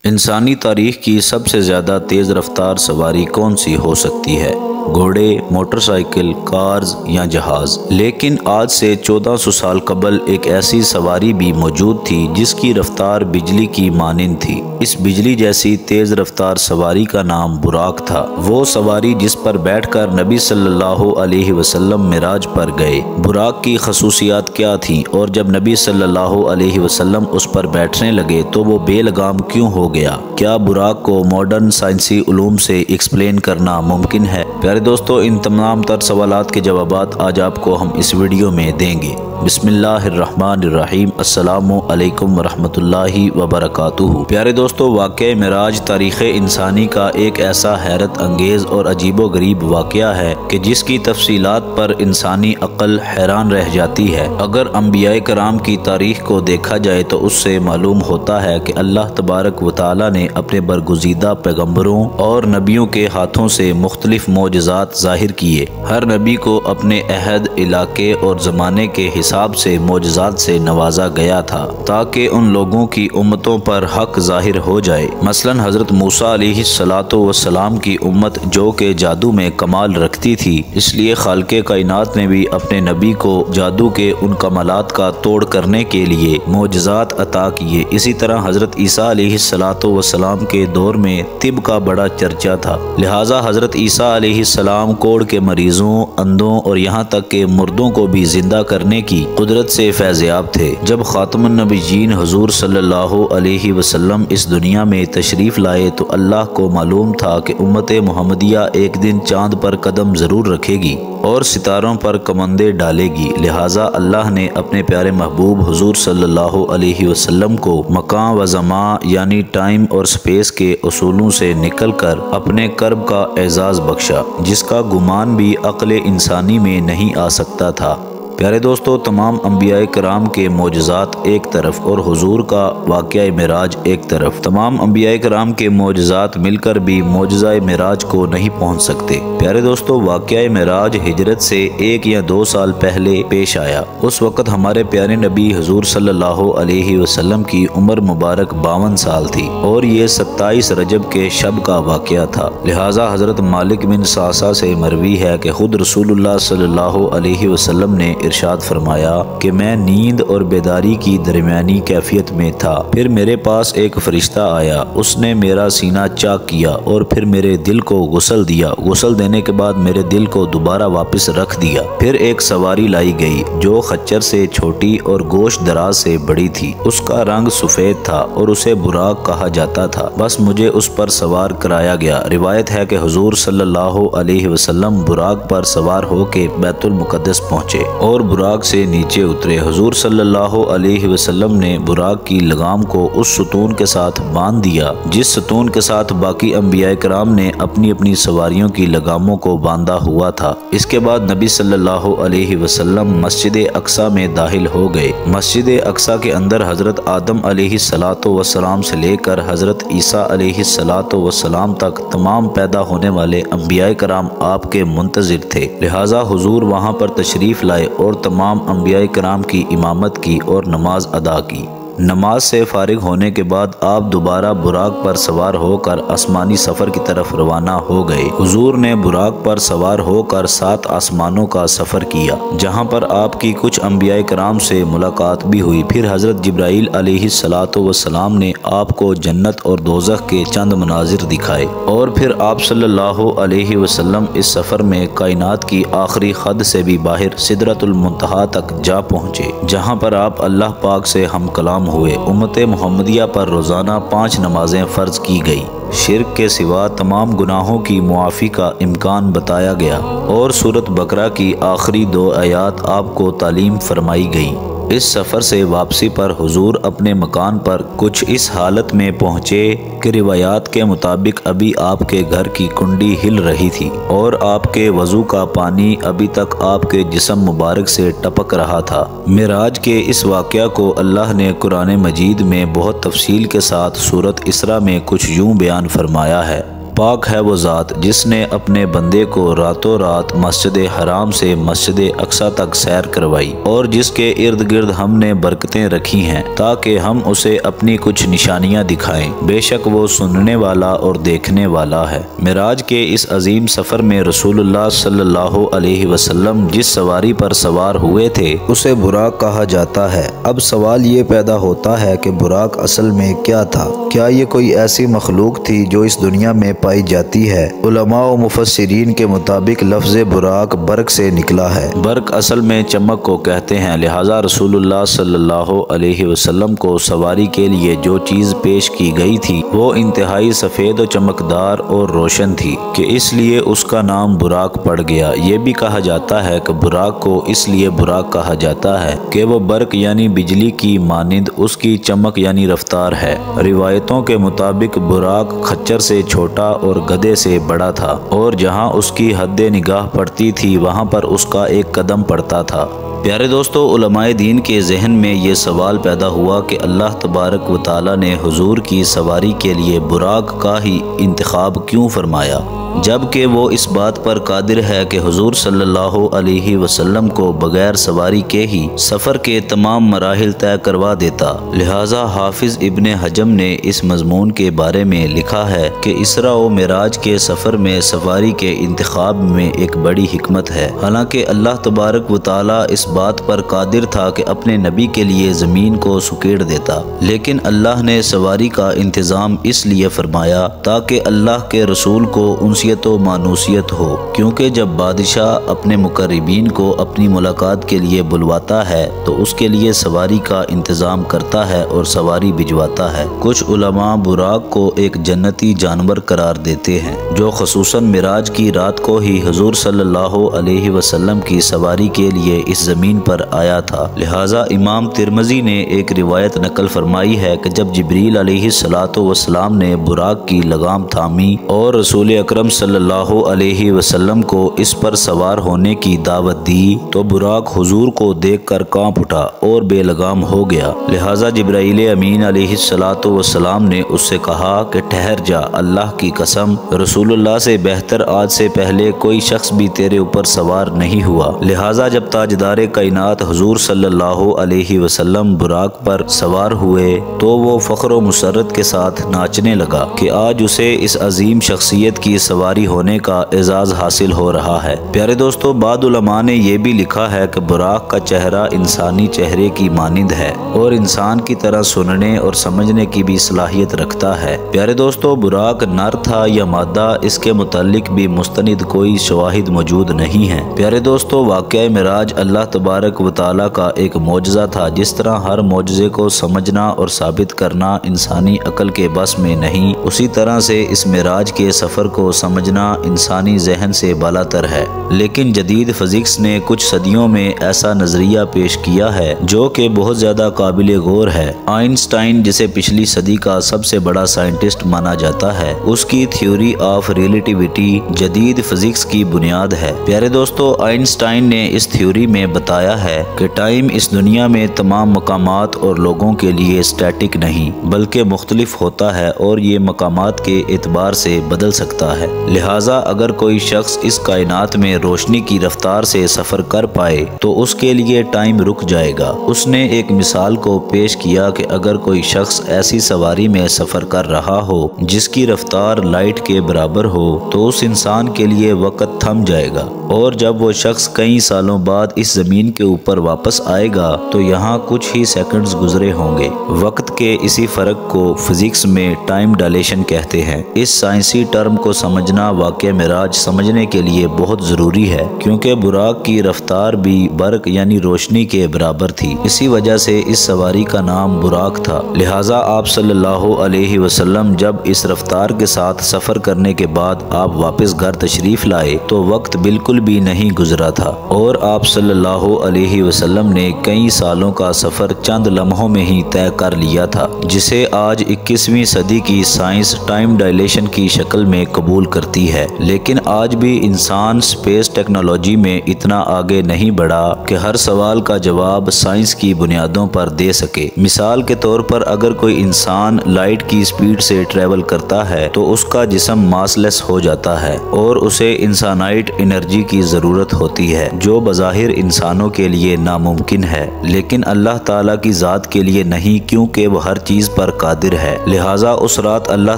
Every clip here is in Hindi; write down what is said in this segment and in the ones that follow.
इंसानी तारीख की सबसे ज़्यादा तेज़ रफ्तार सवारी कौन सी हो सकती है? घोड़े, मोटरसाइकिल, कार्स या जहाज़। लेकिन आज से 1400 साल कबल एक ऐसी सवारी भी मौजूद थी जिसकी रफ्तार बिजली की मानिंद थी। इस बिजली जैसी तेज़ रफ्तार सवारी का नाम बुराक था। वो सवारी जिस पर बैठकर नबी सल्लल्लाहु अलैहि वसल्लम मिराज पर गए। बुराक की खसूसियात क्या थीं और जब नबी सल्लल्लाहु अलैहि वसल्लम उस पर बैठने लगे तो वो बेलगाम क्यों हो गया? क्या बुराक को मॉडर्न साइंसी उलूम से एक्सप्लेन करना मुमकिन है? प्यारे दोस्तों, इन तमाम तर सवालात के जवाबात आज आपको हम इस वीडियो में देंगे। बिस्मिल्लाहिर्रहमानिर्रहीम। अस्सलामु अलैकुम वरहमतुल्लाहि वबरकातुहू। प्यारे दोस्तों, वाक़या मिराज तारीख़ इंसानी का एक ऐसा हैरत अंगेज़ और अजीबो गरीब वाक़या है कि जिसकी तफसीलात पर इंसानी अक्ल हैरान रह जाती है। अगर अंबियाए कराम की तारीख़ को देखा जाए तो उससे मालूम होता है कि अल्लाह तबारक व तआला ने अपने बरगुज़ीदा पैगम्बरों और नबियों के हाथों से मुख्तलिफ मोजज़ात ज़ाहिर किए। हर नबी को अपने अहद, इलाके और ज़माने के हिसाब से मोजज़ात से नवाजा गया था ताकि उन लोगों की उम्मतों पर हक ज़ाहिर हो जाए। मसलन हज़रत मूसा अलैहिस्सलातु वस्सलाम की उम्मत जो के जादू में कमाल रखती थी, इसलिए खालिक़े कायनात ने भी अपने नबी को जादू के उन कमालात का तोड़ करने के लिए मोजज़ात अता किए। इसी तरह हज़रत ईसा अलैहिस्सलातु वस्सलाम के दौर में तिब का बड़ा चर्चा था, लिहाजा हज़रत ईसा अलैहिस्सलाम कोढ़ के मरीजों, अंधों और यहाँ तक के मुर्दों को भी जिंदा करने की कुदरत से फैज़याब थे। जब खातमुन नबीयीन हुज़ूर सल्लल्लाहु अलैहि वसल्लम इस दुनिया में तशरीफ़ लाए तो अल्लाह को मालूम था कि उम्मत मुहम्मदिया एक दिन चाँद पर कदम ज़रूर रखेगी और सितारों पर कमंदे डालेगी। लिहाजा अल्लाह ने अपने प्यारे महबूब हुज़ूर सल्लल्लाहु अलैहि वसल्लम को मकान व ज़मा यानी टाइम और स्पेस के उसूलों से निकल कर अपने कर्ब का एजाज़ बख्शा, जिसका गुमान भी अक्ल इंसानी में नहीं आ सकता था। प्यारे दोस्तों, तमाम अंबियाए कराम के मोजज़ात एक तरफ और हुजूर का वाक़या मिराज एक तरफ। तमाम अंबियाए कराम के मोजज़ात मिलकर भी मोजज़ाए मिराज को नहीं पहुँच सकते। प्यारे दोस्तों, वाक़या मिराज हिजरत से 1 या 2 साल पहले पेश आया। उस वक़्त हमारे प्यारे नबी हुजूर सल्लल्लाहु अलैहि वसल्लम की उम्र मुबारक 52 साल थी और ये 27 रजब के शब का वाक़या था। लिहाजा हज़रत मालिक बिन सासा से मरवी है कि खुद रसूलुल्लाह सल्लल्लाहु अलैहि वसल्लम ने इरशाद फरमाया कि मैं नींद और बेदारी की दरमियानी कैफियत में था। फिर मेरे पास एक फरिश्ता आया, उसने मेरा सीना चाक किया और फिर मेरे दिल को गुस्ल दिया। गुस्ल देने के बाद मेरे दिल को दोबारा वापस रख दिया। फिर एक सवारी लाई गई जो खच्चर से छोटी और गोश्त दराज से बड़ी थी। उसका रंग सफ़ेद था और उसे बुराक कहा जाता था। बस मुझे उस पर सवार कराया गया। रिवायत है कि हुजूर सल्लल्लाहु अलैहि वसल्लम बुराक पर सवार होके बैतुल मुक़द्दस पहुँचे और बुराक से नीचे उतरे। हुजूर सल्लल्लाहु अलैहि वसल्लम ने बुराक की लगाम को उस सतून के साथ बांध दिया जिस सतून के साथ बाकी अंबियाए कराम ने अपनी अपनी सवारियों की लगामों को बांधा हुआ था। इसके बाद नबी सल्लल्लाहु अलैहि वसल्लम मस्जिद अक्सा में दाखिल हो गए। मस्जिद अक्सा के अंदर हजरत आदम अलैहिस्सलातु वस्सलाम से लेकर हजरत ईसा अलैहिस्सलातु वस्सलाम तक तमाम पैदा होने वाले अंबियाए कराम आपके मुंतज़िर थे। लिहाजा हुजूर वहाँ पर तशरीफ़ लाए और तमाम अंबियाए कराम की इमामत की और नमाज अदा की। नमाज से फारिग होने के बाद आप दोबारा बुराक पर सवार होकर आसमानी सफ़र की तरफ रवाना हो गए। हुजूर ने बुराक पर सवार होकर 7 आसमानों का सफ़र किया, जहां पर आपकी कुछ अंबियाए कराम से मुलाकात भी हुई। फिर हज़रत जिब्राईल अलैहिस्सलातु वस्सलाम ने आपको जन्नत और दोज़ख के चंद मनाजिर दिखाए और फिर आप सल्लल्लाहु अलैहि वसल्लम इस सफ़र में कायनात की आखिरी हद से भी बाहर सिदरतुल मुंतहा तक जा पहुँचे, जहाँ पर आप अल्लाह पाक से हम कलाम हुए। उम्मत मुहम्मदिया पर रोज़ाना 5 नमाजें फ़र्ज की गई। शिर्क के सिवा तमाम गुनाहों की मुआफ़ी का इम्कान बताया गया और सूरत बकरा की आखिरी 2 आयात आपको तालीम फरमाई गई। इस सफ़र से वापसी पर हुजूर अपने मकान पर कुछ इस हालत में पहुँचे कि रिवायात के मुताबिक अभी आपके घर की कुंडी हिल रही थी और आपके वज़ू का पानी अभी तक आपके जिस्म मुबारक से टपक रहा था। मिराज के इस वाक़या को अल्लाह ने कुरान मजीद में बहुत तफसील के साथ सूरत इसरा में कुछ यूँ बयान फरमाया है। पाक है वो ज़ात जिसने अपने बंदे को रातों रात मस्जिद हराम से मस्जिद अक्सा तक सैर करवाई और जिसके इर्द गिर्द हमने बरकतें रखी हैं ताकि हम उसे अपनी कुछ निशानियां दिखाएं। बेशक वो सुनने वाला और देखने वाला है। मिराज के इस अजीम सफ़र में रसूलुल्लाह सल्लल्लाहु अलैहि वसल्लम जिस सवारी पर सवार हुए थे उसे बुराक कहा जाता है। अब सवाल ये पैदा होता है कि बुराक असल में क्या था? क्या ये कोई ऐसी मखलूक थी जो इस दुनिया में पाई जाती है? उलमा व मुफस्सिरीन के मुताबिक लफ्ज़ बुराक बर्क से निकला है। बर्क असल में चमक को कहते हैं, लिहाजा रसूलुल्लाह सल्लल्लाहु अलैहि वसल्लम को सवारी के लिए जो चीज़ पेश की गई थी वो इंतहाई सफ़ेद और चमकदार और रोशन थी कि इसलिए उसका नाम बुराक पड़ गया। ये भी कहा जाता है कि बुराक को इसलिए बुराक कहा जाता है कि वो बर्क यानी बिजली की मानिंद उसकी चमक यानी रफ्तार है। रिवायतों के मुताबिक बुराक खच्चर से छोटा और गधे से बड़ा था और जहाँ उसकी हद्दे निगाह पड़ती थी वहाँ पर उसका एक कदम पड़ता था। प्यारे दोस्तों, उलमाए दीन के जहन में ये सवाल पैदा हुआ कि अल्लाह तबारक व तआला ने हुजूर की सवारी के लिए बुराक का ही इंतखाब क्यों फरमाया, जबकि वो इस बात पर कादिर है कि हुजूर सल्लल्लाहु अलैहि वसल्लम को बगैर सवारी के ही सफ़र के तमाम मराहिल तय करवा देता। लिहाजा हाफिज इब्ने हजम ने इस मजमून के बारे में लिखा है कि इसरा व मिराज के सफ़र में सवारी के इंतखाब में एक बड़ी हिकमत है। हालांकि अल्लाह तबारक व तआला इस बात पर कादिर था कि अपने नबी के लिए ज़मीन को सुकेड़ देता, लेकिन अल्लाह ने सवारी का इंतज़ाम इसलिए फरमाया ताकि अल्लाह के रसूल को उनसियत व मानूसियत हो, क्योंकि जब बादशाह अपने मुकर्रबीन को अपनी मुलाकात के लिए बुलवाता है तो उसके लिए सवारी का इंतज़ाम करता है और सवारी भिजवाता है। कुछ उलमा बुराक को एक जन्नती जानवर करार देते हैं जो खसूसन मिराज की रात को ही हुजूर सल्लल्लाहु अलैहि वसल्लम की सवारी के लिए इस ज़मीन पर आया था। लिहाजा इमाम तिरमिज़ी ने एक रिवायत नकल फरमाई है कि जब जिब्रील अलैहिस्सलातु वस्सलाम ने बुराक की लगाम थामी और रसूल अकरम सल्लल्लाहु अलैहि वसल्लम को इस पर सवार होने की दावत दी तो बुराक हुजूर को देखकर कांप उठा और बेलगाम हो गया। लिहाजा जिब्राइल अमीन अलैहिस्सलातु वस्सलाम ने उससे कहा कि ठहर जा, अल्लाह की कसम रसूलुल्लाह से बेहतर आज से पहले कोई शख्स भी तेरे ऊपर सवार नहीं हुआ। लिहाजा जब ताजदार कायनात हुजूर सल्लल्लाहु अलैहि वसल्लम बुराक पर सवार हुए तो वो फ़ख्र व मुसर्रत के साथ नाचने लगा कि आज उसे इस अजीम शख्सियत की सवारी होने का एजाज़ हासिल हो रहा है। प्यारे दोस्तों, बाद उलमा ने यह भी लिखा है कि बुराक का चेहरा इंसानी चेहरे की मानिंद है और इंसान की तरह सुनने और समझने की भी सलाहियत रखता है। प्यारे दोस्तों, बुराक नर था या मादा, इसके मुतालिक भी मुस्तनिद कोई शवाहिद मौजूद नहीं है। प्यारे दोस्तों, वाक़या मिराज अल्लाह तबारक व तआला का एक मौजज़ा था। जिस तरह हर मौजज़े को समझना और साबित करना इंसानी अकल के बस में नहीं, उसी तरह से इस मिराज के सफ़र को समझना इंसानी जहन से बालातर है। लेकिन जदीद फिजिक्स ने कुछ सदियों में ऐसा नजरिया पेश किया है जो कि बहुत ज़्यादा काबिल गौर है। आइंस्टाइन, जिसे पिछली सदी का सबसे बड़ा साइंटिस्ट माना जाता है, उसकी थ्योरी ऑफ रिलेटिविटी जदीद फिजिक्स की बुनियाद है। प्यारे दोस्तों, आइंस्टाइन ने इस थ्योरी में बताया है कि टाइम इस दुनिया में तमाम मकामात और लोगों के लिए स्टैटिक नहीं बल्कि मुख्तलिफ होता है और ये मकामात के एतबार से बदल सकता है। लिहाजा अगर कोई शख्स इस कायनात में रोशनी की रफ्तार से सफ़र कर पाए तो उसके लिए टाइम रुक जाएगा। उसने एक मिसाल को पेश किया कि अगर कोई शख्स ऐसी सवारी में सफ़र कर रहा हो जिसकी रफ्तार लाइट के बराबर हो तो उस इंसान के लिए वक़्त थम जाएगा और जब वो शख्स कई सालों बाद इस ज़मीन के ऊपर वापस आएगा तो यहाँ कुछ ही सेकंड्स गुजरे होंगे। वक्त के इसी फ़र्क को फिजिक्स में टाइम डायलेशन कहते हैं। इस साइंसी टर्म को समझना वाक़या मिराज समझने के लिए बहुत ज़रूरी है, क्योंकि बुराक की रफ्तार भी बर्क यानी रोशनी के बराबर थी। इसी वजह से इस सवारी का नाम बुराक था। लिहाजा आप सल्लल्लाहु अलैहि वसल्लम जब इस रफ्तार के साथ सफ़र करने के बाद आप वापस घर तशरीफ़ लाए तो वक्त बिल्कुल भी नहीं गुजरा था और आप सल्लल्लाहु अलैहि वसल्लम ने कई सालों का सफ़र चंद लम्हों में ही तय कर लिया था, जिसे आज 21वीं सदी की साइंस टाइम डायलेशन की शक्ल में कबूल करती है। लेकिन आज भी इंसान स्पेस टेक्नोलॉजी में इतना आगे नहीं बढ़ा कि हर सवाल का जवाब साइंस की बुनियादों पर दे सके। मिसाल के तौर पर अगर कोई इंसान लाइट की स्पीड से ट्रेवल करता है तो उसका जिस्म मासलेस हो जाता है और उसे इंसानाइट एनर्जी की जरूरत होती है, जो बज़ाहिर इंसानों के लिए नामुमकिन है, लेकिन अल्लाह ताला की ज़ात के लिए नहीं, क्योंकि वह हर चीज़ पर कादिर है। लिहाजा उस रात अल्लाह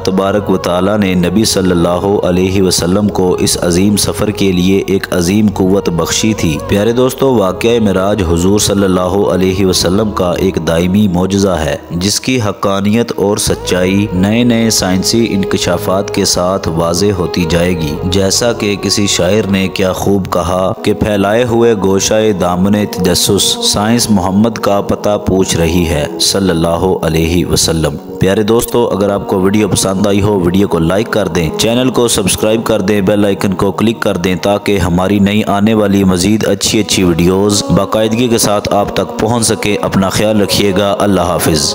तबारक व तआला ने नबी सल्लल्लाहु अलैहि वसल्लम को इस अजीम सफ़र के लिए एक अजीम कुव्वत बख्शी थी। प्यारे दोस्तों, वाक़या मिराज हुजूर सल्लल्लाहु अलैहि वसल्लम का एक दायमी मौजज़ा है, जिसकी हक़ानियत और सच्चाई नए नए साइंसी इंकशाफात के साथ वाज़ेह होती जाएगी। जैसा कि किसी शायर ने क्या खूब कहा कि फैलाए हुए गोशाए दामने तजस्सुस साइंस मोहम्मद का पता पूछ रही है सल्लल्लाहु अलैहि वसल्लम। प्यारे दोस्तों, अगर आपको वीडियो पसंद आई हो वीडियो को लाइक कर दें, चैनल को सब्सक्राइब कर दें, बेल आइकन को क्लिक कर दें ताकि हमारी नई आने वाली मजीद अच्छी वीडियोस बाकायदगी के साथ आप तक पहुंच सके। अपना ख्याल रखिएगा। अल्लाह हाफिज़।